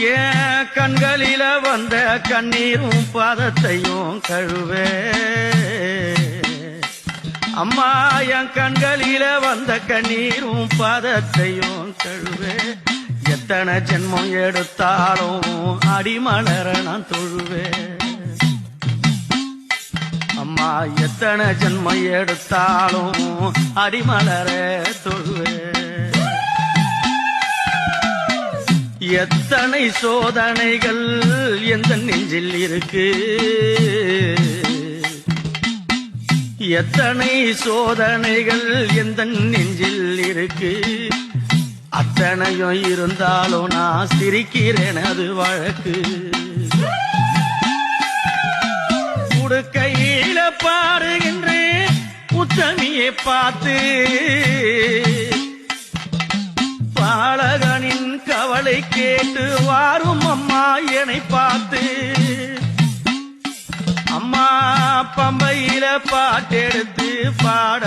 என் கண்களில வந்த கண்ணீரும் பாதத்தையும் கழுவே அம்மா என் கண்களில வந்த கண்ணீரும் பாதத்தையும் கழுவே எத்தனை ஜென்மம் எடுத்தாலும் அடிமலர நான் தொழுவேன் அம்மா எத்தனை ஜென்மம் எடுத்தாலும் அடிமலர தொழுவேன் எத்தனை சோதனைகள் எந்த நெஞ்சில் இருக்கு எத்தனை சோதனைகள் எந்த நெஞ்சில் இருக்கு அத்தனையும் இருந்தாலும் நான் சிரிக்கிறேன் அது வழக்கு உடுக்கையில பாடுகின்றேன் உத்தமியை பார்த்து பாலகனின் கவலை கேட்டு வாரும் அம்மா என்னை பார்த்து அம்மா பம்பையில பாட்டெடுத்து பாட